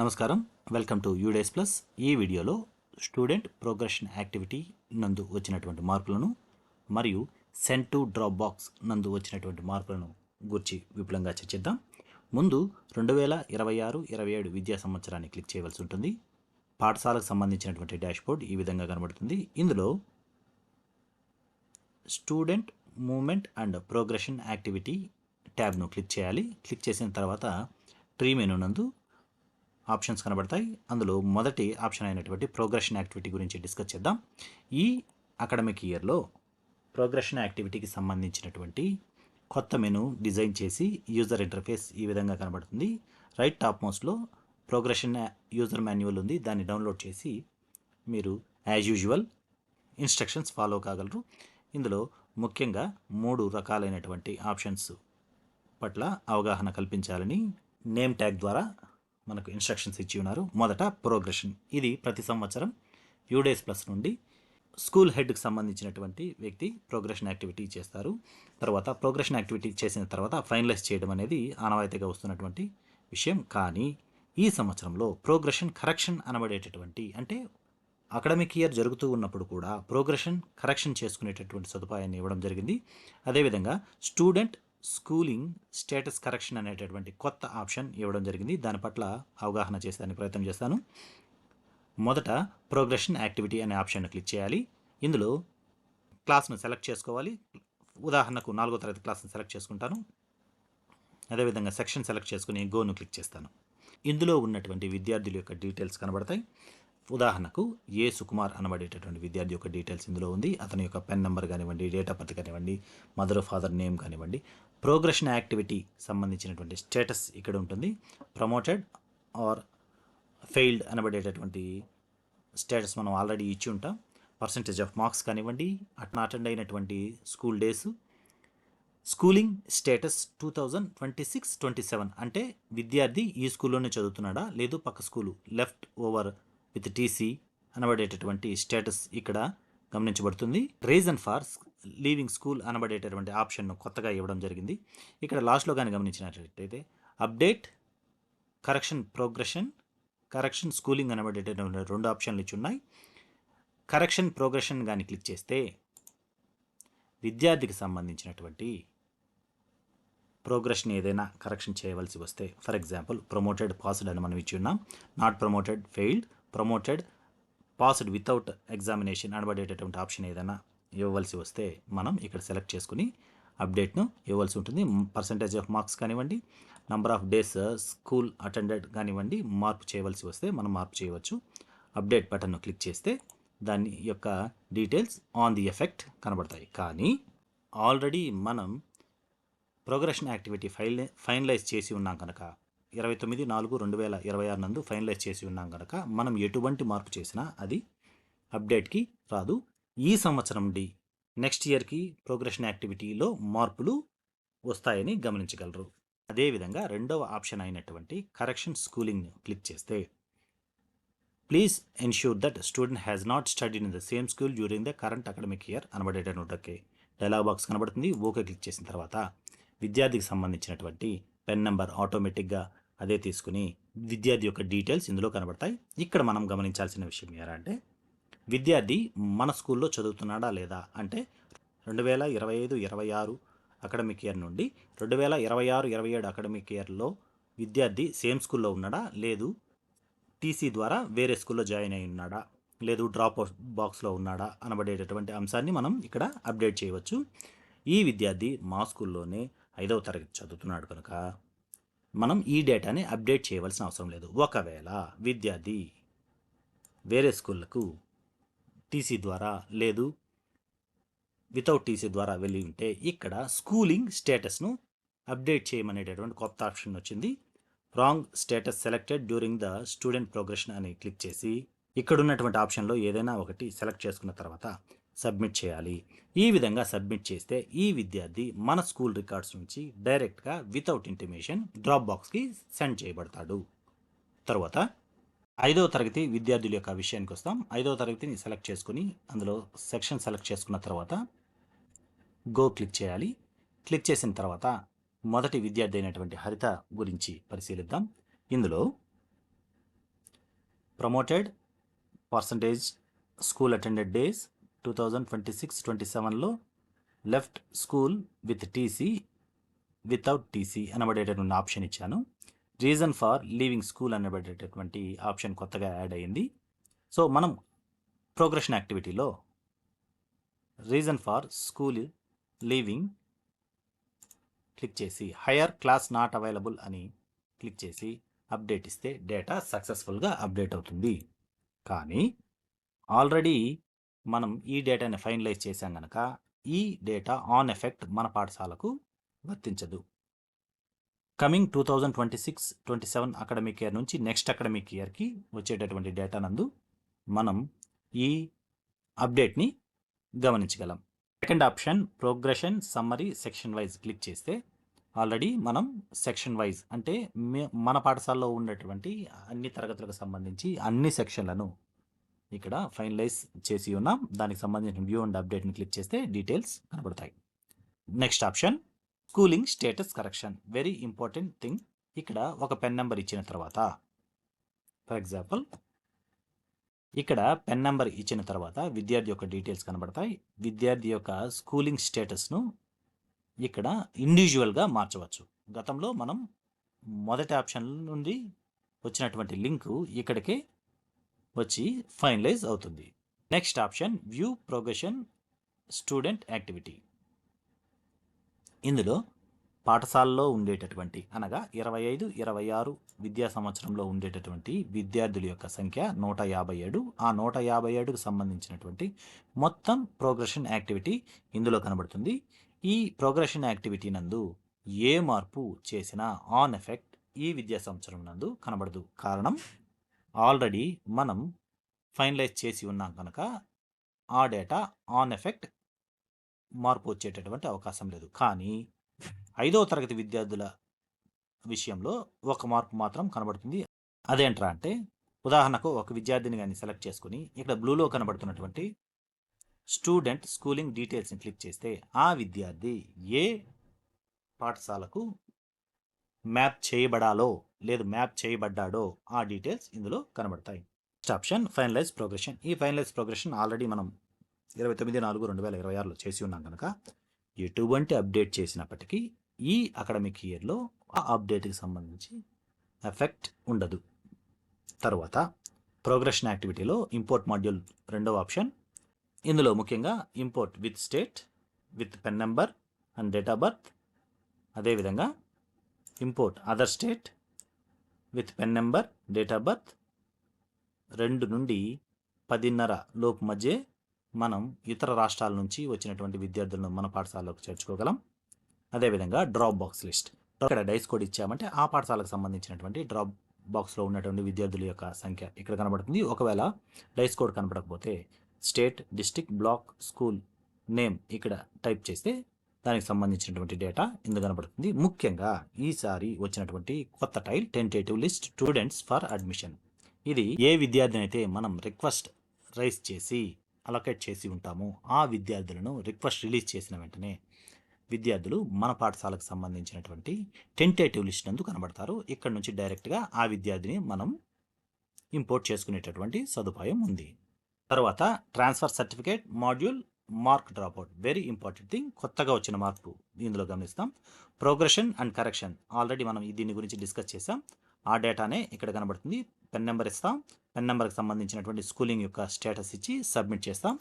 నమస్కారం. Welcome to UDISE plus. ఈ వీడియోలో స్టూడెంట్ ప్రోగ్రెషన్ యాక్టివిటీ నందు వచ్చినటువంటి మార్పులను మరియు సెండ్ టు డ్రాప్ బాక్స్ నందు వచ్చినటువంటి మార్పులను గురించి విపులంగా చర్చిద్దాం. ముందు 2026-27 విద్యా సంవత్సరాన్ని క్లిక్ చేయవలసి ఉంటుంది. పాఠశాలకు సంబంధించినటువంటి డాష్బోర్డ్ ఈ విధంగా కనబడుతుంది. ఇందులో student movement and progression activity ట్యాబ్ను క్లిక్ చేయాలి. క్లిక్ చేసిన తర్వాత ట్రీ మెనూ నందు ఆప్షన్స్ కనబడతాయి. అందులో మొదటి ఆప్షన్ అయినటువంటి ప్రోగ్రెషన్ యాక్టివిటీ గురించి డిస్కస్ చేద్దాం. ఈ అకాడమిక్ ఇయర్లో ప్రోగ్రెషన్ యాక్టివిటీకి సంబంధించినటువంటి కొత్త మెనూ డిజైన్ చేసి యూజర్ ఇంటర్ఫేస్ ఈ విధంగా కనబడుతుంది. రైట్ టాప్ మోస్ట్లో ప్రోగ్రెషన్ యూజర్ మాన్యువల్ ఉంది. దాన్ని డౌన్లోడ్ చేసి మీరు యాజ్ యూజువల్ ఇన్స్ట్రక్షన్స్ ఫాలో కాగలరు. ఇందులో ముఖ్యంగా 3 రకాలైనటువంటి ఆప్షన్స్ పట్ల అవగాహన కల్పించాలని నేమ్ ట్యాగ్ ద్వారా మనకు ఇన్స్ట్రక్షన్స్ ఇచ్చి ఉన్నారు. మొదట ప్రోగ్రెషన్. ఇది ప్రతి సంవత్సరం యూడేస్ ప్లస్ నుండి స్కూల్ హెడ్కి సంబంధించినటువంటి వ్యక్తి ప్రోగ్రెషన్ యాక్టివిటీ చేస్తారు. తర్వాత ప్రోగ్రెషన్ యాక్టివిటీ చేసిన తర్వాత ఫైనలైజ్ చేయడం అనేది ఆనవాయితీగా వస్తున్నటువంటి విషయం. కానీ ఈ సంవత్సరంలో ప్రోగ్రెషన్ కరెక్షన్ అనబడేటటువంటి, అంటే అకాడమిక్ ఇయర్ జరుగుతూ ఉన్నప్పుడు కూడా ప్రోగ్రెషన్ కరెక్షన్ చేసుకునేటటువంటి సదుపాయాన్ని ఇవ్వడం జరిగింది. అదేవిధంగా స్టూడెంట్ స్కూలింగ్ స్టేటస్ కరెక్షన్ అనేటటువంటి కొత్త ఆప్షన్ ఇవ్వడం జరిగింది. దాని పట్ల అవగాహన చేసేదానికి ప్రయత్నం చేస్తాను. మొదట ప్రోగ్రెషన్ యాక్టివిటీ అనే ఆప్షన్ను క్లిక్ చేయాలి. ఇందులో క్లాస్ను సెలెక్ట్ చేసుకోవాలి. ఉదాహరణకు 4వ తరగతి క్లాస్ను సెలెక్ట్ చేసుకుంటాను. అదేవిధంగా సెక్షన్ సెలెక్ట్ చేసుకుని గోను క్లిక్ చేస్తాను. ఇందులో ఉన్నటువంటి విద్యార్థుల యొక్క డీటెయిల్స్ కనబడతాయి. ఉదాహరణకు ఏ సుకుమార్ అనబడేటటువంటి విద్యార్థి యొక్క డీటెయిల్స్ ఇందులో ఉంది. అతని యొక్క పెన్ నెంబర్ కానివ్వండి, డేట్ ఆఫ్ బర్త్ కానివ్వండి, మదర్ ఫాదర్ నేమ్ కానివ్వండి. ప్రోగ్రెషన్ యాక్టివిటీ సంబంధించినటువంటి స్టేటస్ ఇక్కడ ఉంటుంది. ప్రమోటెడ్ ఆర్ ఫెయిల్డ్ అనబడేటటువంటి స్టేటస్ మనం ఆల్రెడీ ఇచ్చి ఉంటాం. పర్సంటేజ్ ఆఫ్ మార్క్స్ కానివ్వండి, అటెండ్ అయినటువంటి స్కూల్ డేస్, స్కూలింగ్ స్టేటస్ 2026-27 అంటే విద్యార్థి ఈ స్కూల్లోనే చదువుతున్నాడా లేదు పక్క school left over with TC అనబడేటటువంటి స్టేటస్ ఇక్కడ గమనించబడుతుంది. రీజన్ ఫార్ లీవింగ్ స్కూల్ అనబడేటటువంటి ఆప్షన్ను కొత్తగా ఇవ్వడం జరిగింది. ఇక్కడ లాస్ట్లో కానీ గమనించినట్లయితే update, correction progression, correction schooling అనబడేటటువంటి 2 ఆప్షన్లు ఇచ్చి ఉన్నాయి. కరెక్షన్ ప్రోగ్రెషన్ కానీ క్లిక్ చేస్తే విద్యార్థికి సంబంధించినటువంటి ప్రోగ్రెషన్ ఏదైనా కరెక్షన్ చేయవలసి వస్తే, ఫర్ ఎగ్జాంపుల్ ప్రమోటెడ్ పాస్డ్ అని మనం ఇచ్చి ఉన్నాం. Not promoted failed, promoted passed without examination అనబడేటటువంటి ఆప్షన్ ఏదైనా ఇవ్వవలసి వస్తే మనం ఇక్కడ సెలెక్ట్ చేసుకుని అప్డేట్ను ఇవ్వాల్సి ఉంటుంది. పర్సంటేజ్ ఆఫ్ మార్క్స్ కానివ్వండి, number of days school attended కానివ్వండి, మార్పు చేయవలసి వస్తే మనం మార్పు చేయవచ్చు. అప్డేట్ బటన్ను క్లిక్ చేస్తే దాని యొక్క డీటెయిల్స్ ఆన్ ది ఎఫెక్ట్ కనబడతాయి. కానీ ఆల్రెడీ మనం ప్రోగ్రెషన్ యాక్టివిటీ ఫైనలైజ్ చేసి ఉన్నాం కనుక 29/4/2026 నందు ఫైనలైజ్ చేసి ఉన్నాం కనుక మనం ఎటువంటి మార్పు చేసినా అది అప్డేట్కి రాదు. ఈ సంవత్సరం నుండి నెక్స్ట్ ఇయర్కి ప్రోగ్రెషన్ యాక్టివిటీలో మార్పులు వస్తాయని గమనించగలరు. అదేవిధంగా రెండవ ఆప్షన్ అయినటువంటి కరెక్షన్ స్కూలింగ్ క్లిక్ చేస్తే please ensure that student has not studied in the same school during the current academic year అనబడేటటువంటి డైలాగ్ బాక్స్ కనబడుతుంది. ఓకే క్లిక్ చేసిన తర్వాత విద్యార్థికి సంబంధించినటువంటి పెన్ నెంబర్ ఆటోమేటిక్గా అదే తీసుకుని విద్యార్థి యొక్క డీటెయిల్స్ ఇందులో కనబడతాయి. ఇక్కడ మనం గమనించాల్సిన విషయం ఏంటంటే విద్యార్థి మన స్కూల్లో చదువుతున్నాడా లేదా అంటే 2025-26 అకాడమిక్ ఇయర్ నుండి 2026-27 అకాడమిక్ ఇయర్లో విద్యార్థి సేమ్ స్కూల్లో ఉన్నాడా, లేదు టీసీ ద్వారా వేరే స్కూల్లో జాయిన్ అయి ఉన్నాడా, లేదు డ్రాప్ బాక్స్లో ఉన్నాడా అనబడేటటువంటి అంశాన్ని మనం ఇక్కడ అప్డేట్ చేయవచ్చు. ఈ విద్యార్థి మా స్కూల్లోనే 5వ తరగతి చదువుతున్నాడు కనుక మనం ఈ డేటాని అప్డేట్ చేయవలసిన అవసరం లేదు. ఒకవేళ విద్యార్థి వేరే స్కూళ్ళకు టీసీ ద్వారా లేదు వితౌట్ టీసీ ద్వారా వెళ్ళి ఉంటే ఇక్కడ స్కూలింగ్ స్టేటస్ను అప్డేట్ చేయమనేటటువంటి కొత్త ఆప్షన్ వచ్చింది. Wrong status selected during the student progression అని క్లిక్ చేసి ఇక్కడ ఉన్నటువంటి ఆప్షన్లో ఏదైనా ఒకటి సెలెక్ట్ చేసుకున్న తర్వాత సబ్మిట్ చేయాలి. ఈ విధంగా సబ్మిట్ చేస్తే ఈ విద్యార్థి మన స్కూల్ రికార్డ్స్ నుంచి డైరెక్ట్గా వితౌట్ ఇంటిమేషన్ డ్రాప్ బాక్స్కి సెండ్ చేయబడతాడు. తర్వాత 5వ తరగతి విద్యార్థుల యొక్క విషయానికి వస్తాం. 5వ తరగతిని సెలెక్ట్ చేసుకుని అందులో సెక్షన్ సెలెక్ట్ చేసుకున్న తర్వాత గో క్లిక్ చేయాలి. క్లిక్ చేసిన తర్వాత మొదటి విద్యార్థి అయినటువంటి హరిత గురించి పరిశీలిద్దాం. ఇందులో promoted percentage school attended days 2026-27లో left school with TC without TC అనబడేటటువంటి ఆప్షన్ ఇచ్చాను. రీజన్ ఫర్ లీవింగ్ స్కూల్ అనబడేటటువంటి ఆప్షన్ కొత్తగా యాడ్ అయ్యింది. సో మనం ప్రోగ్రెషన్ యాక్టివిటీలో reason for school leaving click చేసి హయ్యర్ క్లాస్ నాట్ అవైలబుల్ అని క్లిక్ చేసి అప్డేట్ ఇస్తే డేటా సక్సెస్ఫుల్గా అప్డేట్ అవుతుంది. కానీ ఆల్రెడీ మనం ఈ డేటాని ఫైనలైజ్ చేసాం కనుక ఈ డేటా ఆన్ ఎఫెక్ట్ మన పాఠశాలకు వర్తించదు. కమింగ్ 2026-27 అకాడమిక్ ఇయర్ నుంచి నెక్స్ట్ అకాడమిక్ ఇయర్కి వచ్చేటటువంటి డేటా నందు మనం ఈ అప్డేట్ని గమనించగలం. Second option progression summary section wise click చేస్తే ఆల్రెడీ మనం సెక్షన్ వైజ్ అంటే మన పాఠశాలలో ఉన్నటువంటి అన్ని తరగతులకు సంబంధించి అన్ని సెక్షన్లను ఇక్కడ ఫైనలైజ్ చేసి ఉన్నాం. దానికి సంబంధించిన వ్యూ అండ్ అప్డేట్ని క్లిక్ చేస్తే డీటెయిల్స్ కనబడతాయి. Next option schooling status correction. Very important thing. ఇక్కడ ఒక పెన్ నెంబర్ ఇచ్చిన తర్వాత ఫర్ ఎగ్జాంపుల్ ఇక్కడ పెన్ నెంబర్ ఇచ్చిన తర్వాత విద్యార్థి యొక్క డీటెయిల్స్ కనబడతాయి. విద్యార్థి యొక్క స్కూలింగ్ స్టేటస్ను ఇక్కడ ఇండివిజువల్గా మార్చవచ్చు. గతంలో మనం మొదటి ఆప్షన్ నుండి వచ్చినటువంటి లింకు ఇక్కడికే వచ్చి ఫైనలైజ్ అవుతుంది. Next option view progression student activity. ఇందులో పాఠశాలలో ఉండేటటువంటి అనగా 25-26 విద్యా సంవత్సరంలో ఉండేటటువంటి విద్యార్థుల యొక్క సంఖ్య 157. ఆ 157కు సంబంధించినటువంటి మొత్తం ప్రోగ్రెషన్ యాక్టివిటీ ఇందులో కనబడుతుంది. ఈ ప్రోగ్రెషన్ యాక్టివిటీ నందు ఏ మార్పు చేసినా ఆన్ ఎఫెక్ట్ ఈ విద్యా సంవత్సరం నందు కనబడదు. కారణం ఆల్రెడీ మనం ఫైనలైజ్ చేసి ఉన్నాం కనుక ఆ డేటా ఆన్ ఎఫెక్ట్ మార్పు వచ్చేటటువంటి అవకాశం లేదు. కానీ 5వ తరగతి విద్యార్థుల విషయంలో ఒక మార్పు మాత్రం కనబడుతుంది. అదేంట్రా అంటే ఉదాహరణకు ఒక విద్యార్థిని కానీ సెలెక్ట్ చేసుకుని ఇక్కడ బ్లూలో కనబడుతున్నటువంటి స్టూడెంట్ స్కూలింగ్ డీటెయిల్స్ని క్లిక్ చేస్తే ఆ విద్యార్థి ఏ పాఠశాలకు మ్యాప్ చేయబడాలో లేదు మ్యాప్ చేయబడ్డాడో ఆ డీటెయిల్స్ ఇందులో కనబడతాయి. Next option finalise progression. ఈ ఫైనలైజ్ ప్రోగ్రెషన్ ఆల్రెడీ మనం 29/4/2026లో చేసి ఉన్నాం కనుక ఎటువంటి అప్డేట్ చేసినప్పటికీ ఈ అకాడమిక్ ఇయర్లో ఆ అప్డేట్కి సంబంధించి ఎఫెక్ట్ ఉండదు. తర్వాత ప్రోగ్రెషన్ యాక్టివిటీలో ఇంపోర్ట్ మాడ్యూల్ రెండవ ఆప్షన్. ఇందులో ముఖ్యంగా import with state with PEN number and date of birth, అదేవిధంగా import other state with PEN number date of birth 2 నుండి 10:30 లోపు మధ్య మనం ఇతర రాష్ట్రాల నుంచి వచ్చినటువంటి విద్యార్థులను మన పాఠశాలకు చేర్చుకోగలం. అదేవిధంగా డ్రాప్ బాక్స్ లిస్ట్. ఇక్కడ డైస్ కోడ్ ఇచ్చామంటే ఆ పాఠశాలకు సంబంధించినటువంటి డ్రాప్ బాక్స్లో ఉన్నటువంటి విద్యార్థుల యొక్క సంఖ్య ఇక్కడ కనబడుతుంది. ఒకవేళ డైస్ కోడ్ కనబడకపోతే state, district, block, school name ఇక్కడ టైప్ చేస్తే దానికి సంబంధించినటువంటి డేటా ఇందులో కనబడుతుంది. ముఖ్యంగా ఈసారి వచ్చినటువంటి కొత్త టైల్ tentative list students for admission. ఇది ఏ విద్యార్థిని అయితే మనం రిక్వెస్ట్ రైజ్ చేసి అలొకేట్ చేసి ఉంటామో ఆ విద్యార్థులను రిక్వెస్ట్ రిలీజ్ చేసిన వెంటనే విద్యార్థులు మన పాఠశాలకు సంబంధించినటువంటి టెంటేటివ్ లిస్ట్ నందు కనబడతారు. ఇక్కడ నుంచి డైరెక్ట్గా ఆ విద్యార్థిని మనం ఇంపోర్ట్ చేసుకునేటటువంటి సదుపాయం ఉంది. తర్వాత transfer certificate module mark dropout. Very important thing. కొత్తగా వచ్చిన మార్పు ఇందులో గమనిస్తాం. ప్రోగ్రెషన్ అండ్ కరెక్షన్ ఆల్రెడీ మనం దీని గురించి డిస్కస్ చేసాం. ఆ డేటానే ఇక్కడ కనబడుతుంది. పెన్ నెంబర్ ఇస్తాం. పెన్ నెంబర్కి సంబంధించినటువంటి స్కూలింగ్ యొక్క స్టేటస్ ఇచ్చి సబ్మిట్ చేస్తాం.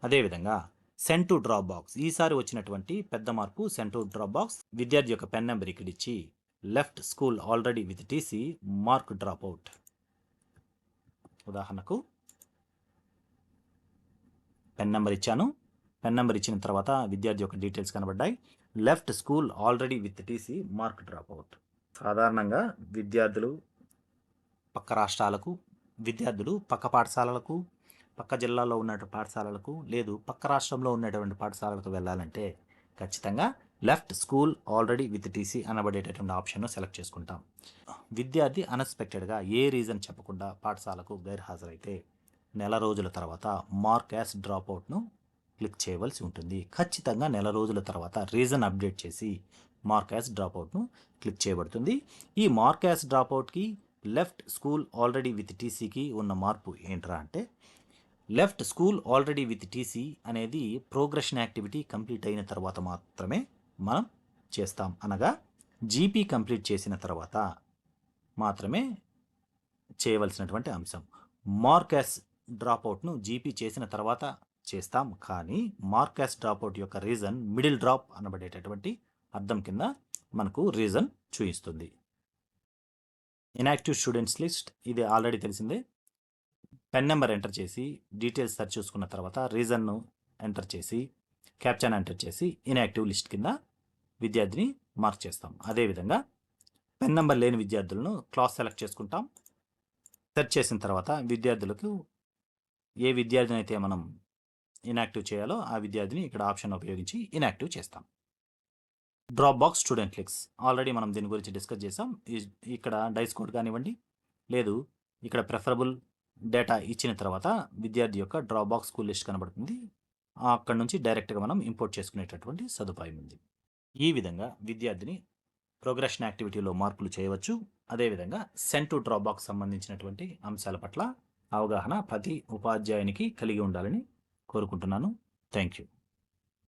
అదేవిధంగా సెండ్ టు డ్రాప్ బాక్స్. ఈసారి వచ్చినటువంటి పెద్ద మార్పు సెండ్ టు డ్రాప్ బాక్స్. విద్యార్థి యొక్క పెన్ నెంబర్ ఇక్కడ ఇచ్చి left school already with TC mark drop out. ఉదాహరణకు పెన్ నెంబర్ ఇచ్చాను. పెన్ నెంబర్ ఇచ్చిన తర్వాత విద్యార్థి యొక్క డీటెయిల్స్ కనబడ్డాయి. Left school already with TC mark drop out. సాధారణంగా విద్యార్థులు పక్క రాష్ట్రాలకు, విద్యార్థులు పక్క పాఠశాలలకు, పక్క జిల్లాలో ఉన్న పాఠశాలలకు లేదు పక్క రాష్ట్రంలో ఉన్నటువంటి పాఠశాలలకు వెళ్ళాలంటే ఖచ్చితంగా left school already with TC అనబడేటటువంటి ఆప్షన్ను సెలెక్ట్ చేసుకుంటాం. విద్యార్థి అన్ఎక్స్పెక్టెడ్గా ఏ రీజన్ చెప్పకుండా పాఠశాలకు గైర్హాజరైతే నెల రోజుల తర్వాత మార్క్ యాస్ డ్రాప్అవుట్ను క్లిక్ చేయవలసి ఉంటుంది. ఖచ్చితంగా నెల రోజుల తర్వాత రీజన్ అప్డేట్ చేసి మార్క్ యాస్ డ్రాప్అవుట్ను క్లిక్ చేయబడుతుంది. ఈ మార్క్ యాస్ డ్రాప్అవుట్కి లెఫ్ట్ స్కూల్ ఆల్రెడీ విత్ టీసీకి ఉన్న మార్పు ఏంట్రా అంటే, left school already with TC అనేది ప్రోగ్రెషన్ యాక్టివిటీ కంప్లీట్ అయిన తర్వాత మాత్రమే మనం చేస్తాం. అనగా జీపీ కంప్లీట్ చేసిన తర్వాత మాత్రమే చేయవలసినటువంటి అంశం. మార్క్ యాస్ డ్రాప్అవుట్ను జీపీ చేసిన తర్వాత చేస్తాం, కానీ మార్క్ యాస్ డ్రాప్అవుట్ యొక్క రీజన్ మిడిల్ డ్రాప్ అనబడేటటువంటి అర్థం కింద మనకు రీజన్ చూపిస్తుంది. ఇన్యాక్టివ్ స్టూడెంట్స్ లిస్ట్ ఇది ఆల్రెడీ తెలిసిందే. పెన్ నెంబర్ ఎంటర్ చేసి డీటెయిల్స్ సెర్చ్ చూసుకున్న తర్వాత రీజన్ను ఎంటర్ చేసి క్యాప్చాన్ ఎంటర్ చేసి ఇన్యాక్టివ్ లిస్ట్ కింద విద్యార్థిని మార్క్ చేస్తాం. అదేవిధంగా పెన్ నెంబర్ లేని విద్యార్థులను క్లాస్ సెలెక్ట్ చేసుకుంటాం. సెర్చ్ చేసిన తర్వాత విద్యార్థులకు ఏ విద్యార్థిని అయితే మనం ఇన్యాక్టివ్ చేయాలో ఆ విద్యార్థిని ఇక్కడ ఆప్షన్ ఉపయోగించి ఇన్యాక్టివ్ చేస్తాం. Drop box student list already మనం దీని గురించి డిస్కస్ చేసాం. ఇక్కడ డైస్ కోడ్ కానివ్వండి, లేదు ఇక్కడ ప్రిఫరబుల్ డేటా ఇచ్చిన తర్వాత విద్యార్థి యొక్క డ్రాప్ బాక్స్ స్కూల్ లిస్ట్ కనబడుతుంది. అక్కడ నుంచి డైరెక్ట్గా మనం ఇంపోర్ట్ చేసుకునేటటువంటి సదుపాయం ఉంది. ఈ విధంగా విద్యార్థిని ప్రోగ్రెషన్ యాక్టివిటీలో మార్పులు చేయవచ్చు. అదేవిధంగా సెండ్ టు డ్రాప్ బాక్స్ సంబంధించినటువంటి అంశాల పట్ల అవగాహన ప్రతి ఉపాధ్యాయునికి కలిగి ఉండాలని కోరుకుంటున్నాను. Thank you.